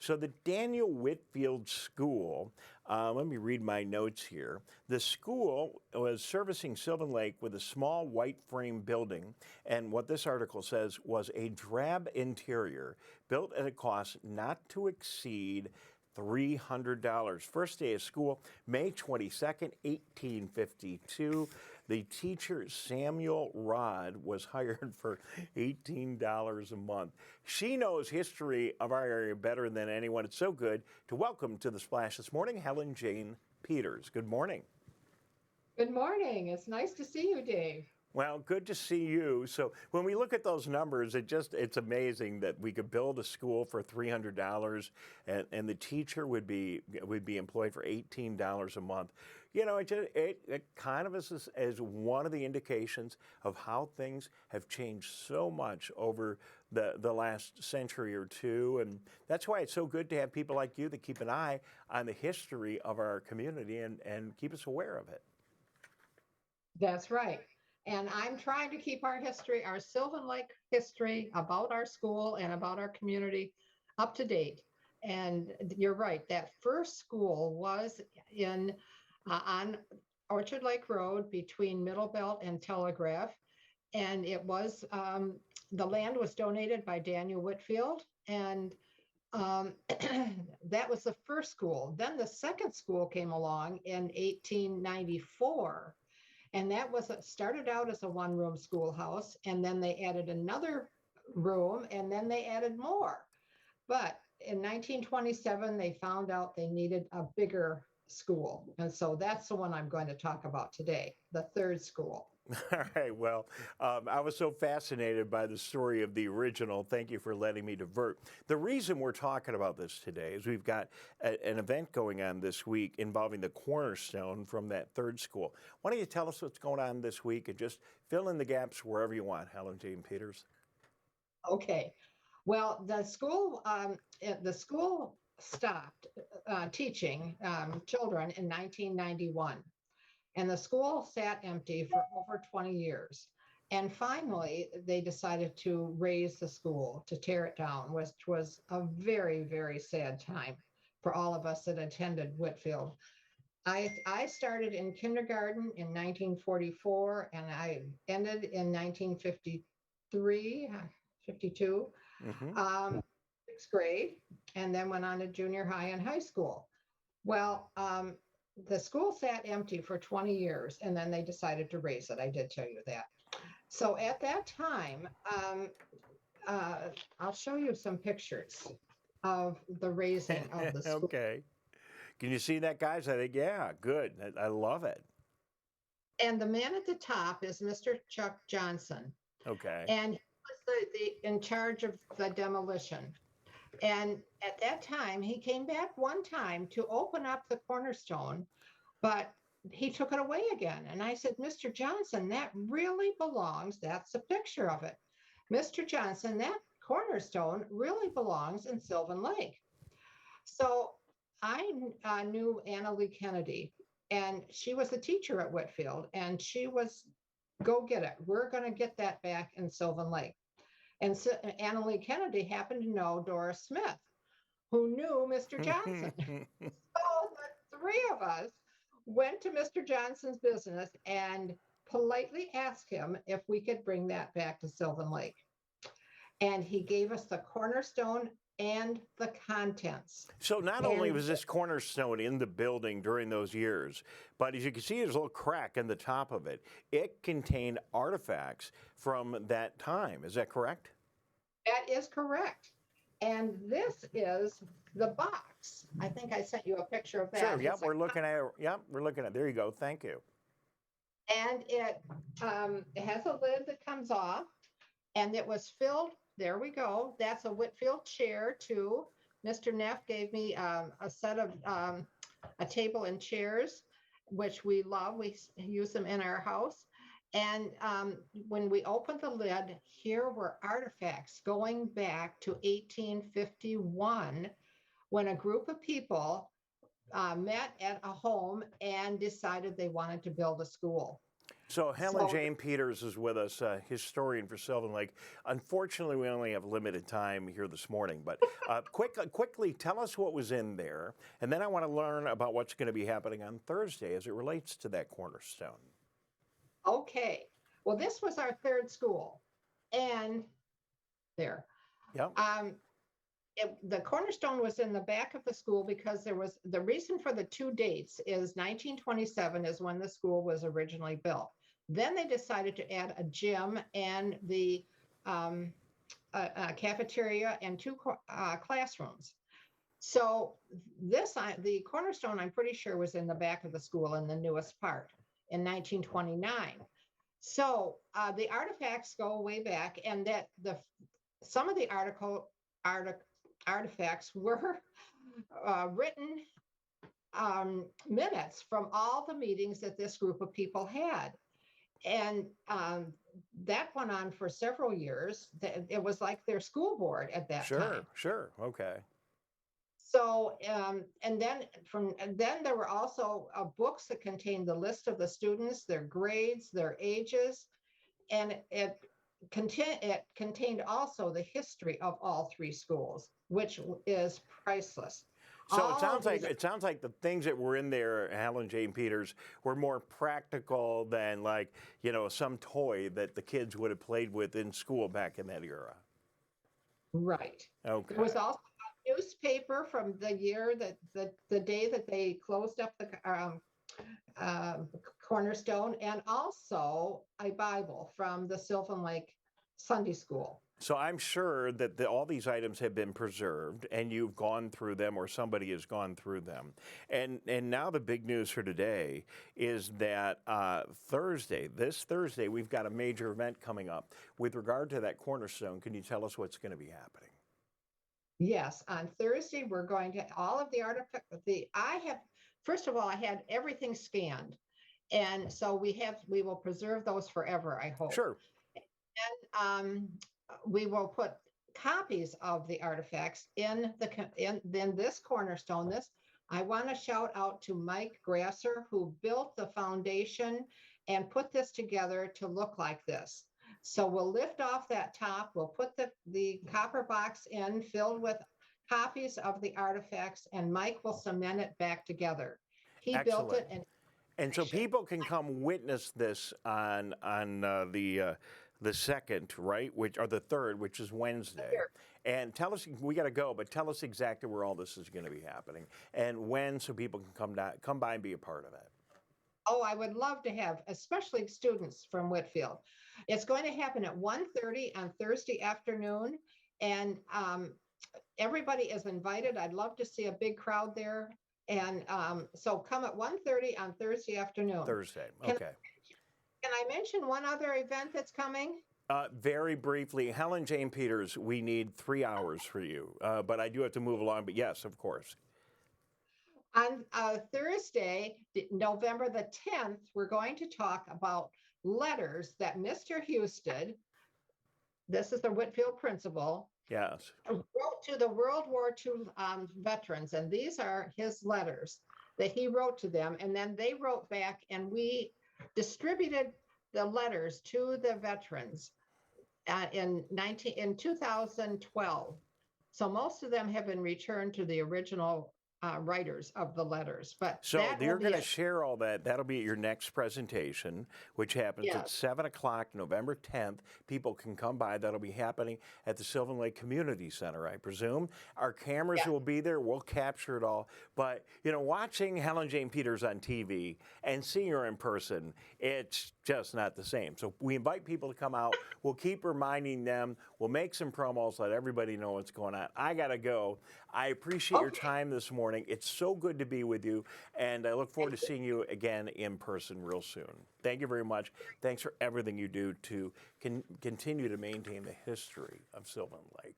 So the Daniel Whitfield School, let me read my notes here. The school was servicing Sylvan Lake with a small white frame building, and what this article says was a drab interior built at a cost not to exceed $300. First day of school, May 22nd, 1852. The teacher, Samuel Rod, was hired for $18 a month. She knows history of our area better than anyone. It's so good to welcome to the Splash this morning, Helen Jane Peters. Good morning. Good morning. It's nice to see you, Dave. Well, good to see you. So when we look at those numbers, it's amazing that we could build a school for $300 and the teacher would be employed for $18 a month. You know, it kind of is as one of the indications of how things have changed so much over the last century or two. And that's why it's so good to have people like you that keep an eye on the history of our community and keep us aware of it. That's right. And I'm trying to keep our history, our Sylvan Lake history about our school and about our community up to date. And you're right, that first school was in on Orchard Lake Road between Middle Belt and Telegraph. And it was the land was donated by Daniel Whitfield. And that was the first school. Then the second school came along in 1894. And that was started out as a one-room schoolhouse, and then they added another room, and then they added more. But in 1927, they found out they needed a bigger school. And so that's the one I'm going to talk about today, the third school. All right. Well, I was so fascinated by the story of the original. Thank you for letting me divert. The reason we're talking about this today is we've got an event going on this week involving the cornerstone from that third school. Why don't you tell us what's going on this week and just fill in the gaps wherever you want, Helen Jane Peters. Okay. Well, the school stopped teaching children in 1991. And the school sat empty for over 20 years. And finally, they decided to raise the school, to tear it down, which was a very, very sad time for all of us that attended Whitfield. I started in kindergarten in 1944, and I ended in 1953, 52, Mm-hmm. sixth grade, and then went on to junior high and high school. Well, the school sat empty for 20 years and then they decided to raise it. I did tell you that. So at that time, I'll show you some pictures of the raising of the school. Okay. Can you see that, guys? I think, yeah, good. I love it. And the man at the top is Mr. Chuck Johnson. Okay. And he was the in charge of the demolition. And at that time, he came back one time to open up the cornerstone, but he took it away again. And I said, Mr. Johnson, that really belongs. That's a picture of it. Mr. Johnson, that cornerstone really belongs in Sylvan Lake. So I knew Anna Lee Kennedy, and she was a teacher at Whitfield, and she was, go get it. We're going to get that back in Sylvan Lake. And so Anna Lee Kennedy happened to know Doris Smith, who knew Mr. Johnson. So the three of us went to Mr. Johnson's business and politely asked him if we could bring that back to Sylvan Lake. And he gave us the cornerstone and the contents. So not only was this cornerstone in the building during those years, but as you can see, there's a little crack in the top of it. It contained artifacts from that time. Is that correct? That is correct. And this is the box. I think I sent you a picture of that. Sure. Yep, we're looking at it. Yep, we're looking at. There you go. Thank you. And it has a lid that comes off, and it was filled. There we go. That's a Whitfield chair too. Mr. Neff gave me a set of a table and chairs, which we love. We use them in our house. And when we opened the lid, here were artifacts going back to 1851, when a group of people met at a home and decided they wanted to build a school. So Helen So, Jane Peters is with us, historian for Sylvan Lake. Unfortunately, we only have limited time here this morning, but quickly tell us what was in there, and then I want to learn about what's going to be happening on Thursday as it relates to that cornerstone. okay. Well, this was our third school. And there. Yep. The cornerstone was in the back of the school because there was the reason for the two dates is 1927 is when the school was originally built. Then they decided to add a gym and the cafeteria and two classrooms. So the cornerstone, I'm pretty sure, was in the back of the school in the newest part in 1929. So the artifacts go way back, and that some of the artifacts were written minutes from all the meetings that this group of people had. And that went on for several years. It was like their school board at that time. Sure. Okay. So, and then there were also books that contained the list of the students, their grades, their ages, and it contained also the history of all three schools, which is priceless. So it sounds like the things that were in there, Helen Jane Peters, were more practical than some toy that the kids would have played with in school back in that era. Right. Okay. There was also a newspaper from the year that the day that they closed up the cornerstone, and also a Bible from the Sylvan Lake Sunday School. So I'm sure that all these items have been preserved, and you've gone through them, or somebody has gone through them. And now the big news for today is that this Thursday, we've got a major event coming up with regard to that cornerstone. Can you tell us what's going to be happening? Yes, on Thursday we're going to all of the artifact. First of all, I had everything scanned, and so we will preserve those forever, I hope. Sure. And we will put copies of the artifacts in this cornerstone. I want to shout out to Mike Grasser, who built the foundation and put this together to look like this. So we'll lift off that top, we'll put the copper box in filled with copies of the artifacts, and Mike will cement it back together. He Excellent. built it. And so people can come witness this on the second, right? Or the third, which is Wednesday. And tell us, we got to go, but tell us exactly where all this is going to be happening and when, so people can come by and be a part of it. Oh, I would love to have, especially students from Whitfield. It's going to happen at 1:30 on Thursday afternoon, and everybody is invited. I'd love to see a big crowd there. And so come at 1:30 on Thursday afternoon. Thursday, okay. Can I mention one other event that's coming? Very briefly, Helen Jane Peters, we need 3 hours for you, but I do have to move along, but yes, of course. On Thursday, November the 10th, we're going to talk about letters that Mr. Husted, this is the Whitfield principal, yes, wrote to the World War II veterans. And these are his letters that he wrote to them. And then they wrote back, and we distributed the letters to the veterans in 2012. So most of them have been returned to the original writers of the letters. But so you're going to share all that. That'll be at your next presentation, which happens at 7 o'clock, November 10th. People can come by. That'll be happening at the Sylvan Lake Community Center, I presume. Our cameras will be there. We'll capture it all. But, watching Helen Jane Peters on TV and seeing her in person, it's just not the same. So we invite people to come out. We'll keep reminding them. We'll make some promos, let everybody know what's going on. I got to go. I appreciate your time this morning. It's so good to be with you, and I look forward to seeing you again in person real soon. Thank you very much. Thanks for everything you do to continue to maintain the history of Sylvan Lake.